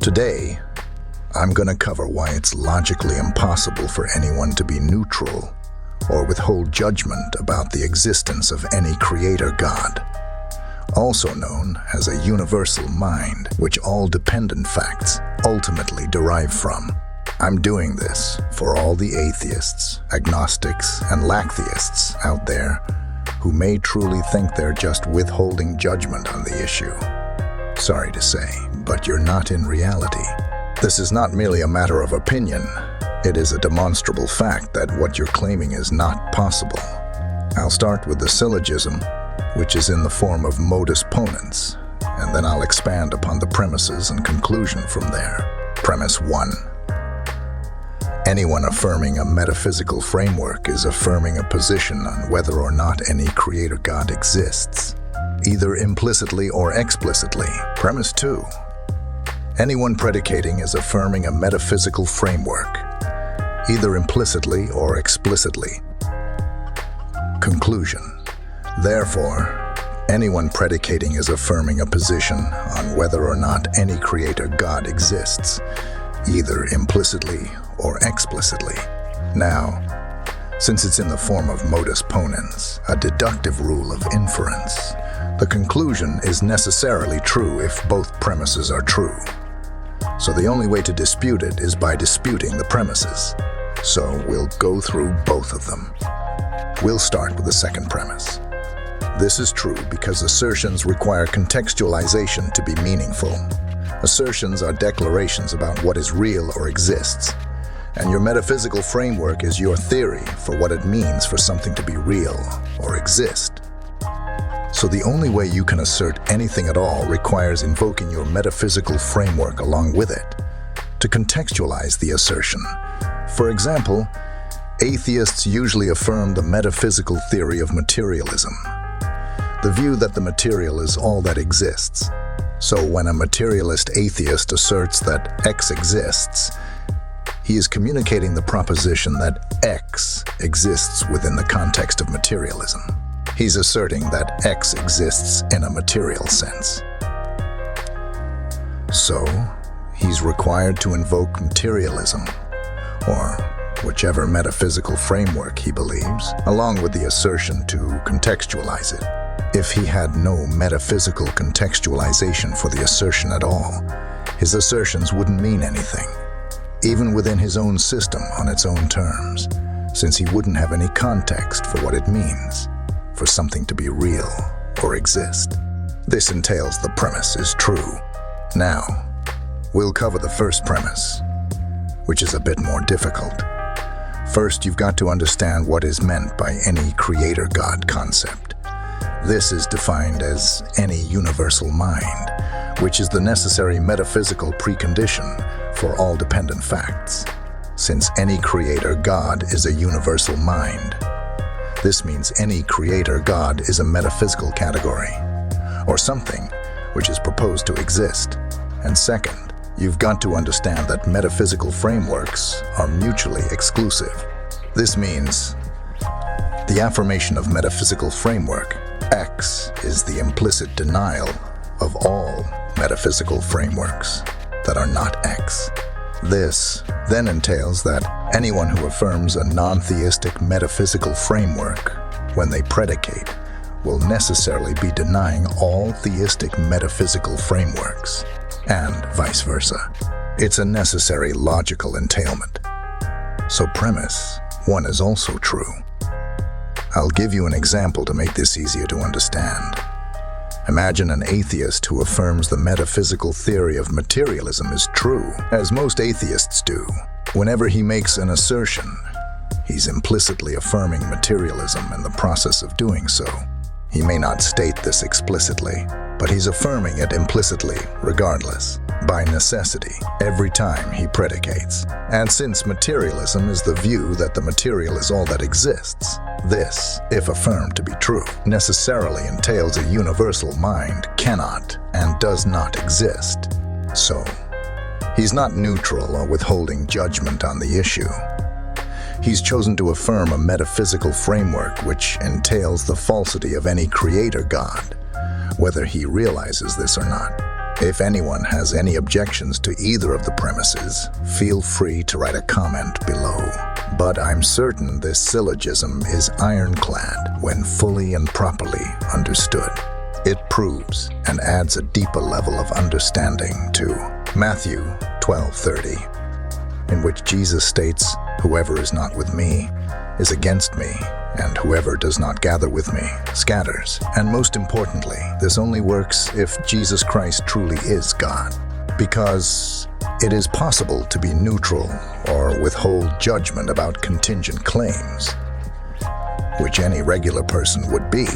Today, I'm going to cover why it's logically impossible for anyone to be neutral or withhold judgment about the existence of any creator God, also known as a universal mind, which all dependent facts ultimately derive from. I'm doing this for all the atheists, agnostics, and lacktheists out there who may truly think they're just withholding judgment on the issue. Sorry to say, but you're not in reality. This is not merely a matter of opinion. It is a demonstrable fact that what you're claiming is not possible. I'll start with the syllogism, which is in the form of modus ponens, and then I'll expand upon the premises and conclusion from there. Premise 1. Anyone affirming a metaphysical framework is affirming a position on whether or not any creator God exists, either implicitly or explicitly. Premise 2. Anyone predicating is affirming a metaphysical framework, either implicitly or explicitly. Conclusion. Therefore, anyone predicating is affirming a position on whether or not any creator God exists, either implicitly or explicitly. Now, since it's in the form of modus ponens, a deductive rule of inference, the conclusion is necessarily true if both premises are true. So the only way to dispute it is by disputing the premises. So we'll go through both of them. We'll start with the second premise. This is true because assertions require contextualization to be meaningful. Assertions are declarations about what is real or exists, and your metaphysical framework is your theory for what it means for something to be real or exist. So the only way you can assert anything at all requires invoking your metaphysical framework along with it to contextualize the assertion. For example, atheists usually affirm the metaphysical theory of materialism, the view that the material is all that exists. So when a materialist atheist asserts that X exists, he is communicating the proposition that X exists within the context of materialism. He's asserting that X exists in a material sense. So, he's required to invoke materialism, or whichever metaphysical framework he believes, along with the assertion to contextualize it. If he had no metaphysical contextualization for the assertion at all, his assertions wouldn't mean anything, even within his own system on its own terms, since he wouldn't have any context for what it means for something to be real or exist. This entails the premise is true. Now, we'll cover the first premise, which is a bit more difficult. First, you've got to understand what is meant by any creator God concept. This is defined as any universal mind, which is the necessary metaphysical precondition for all dependent facts. Since any creator God is a universal mind, this means any creator God is a metaphysical category, or something which is proposed to exist. And second, you've got to understand that metaphysical frameworks are mutually exclusive. This means the affirmation of metaphysical framework, X, is the implicit denial of all metaphysical frameworks that are not X. This then entails that anyone who affirms a non-theistic metaphysical framework when they predicate will necessarily be denying all theistic metaphysical frameworks, and vice versa. It's a necessary logical entailment. So premise 1 is also true. I'll give you an example to make this easier to understand. Imagine an atheist who affirms the metaphysical theory of materialism is true, as most atheists do. Whenever he makes an assertion, he's implicitly affirming materialism in the process of doing so. He may not state this explicitly, but he's affirming it implicitly regardless, by necessity, every time he predicates. And since materialism is the view that the material is all that exists, this, if affirmed to be true, necessarily entails a universal mind cannot and does not exist. So, he's not neutral or withholding judgment on the issue. He's chosen to affirm a metaphysical framework which entails the falsity of any creator God, whether he realizes this or not. If anyone has any objections to either of the premises, feel free to write a comment below. But I'm certain this syllogism is ironclad when fully and properly understood. It proves and adds a deeper level of understanding to Matthew 12:30, in which Jesus states, "Whoever is not with me is against me, and whoever does not gather with me scatters." And most importantly, this only works if Jesus Christ truly is God, because it is possible to be neutral or withhold judgment about contingent claims, which any regular person would be.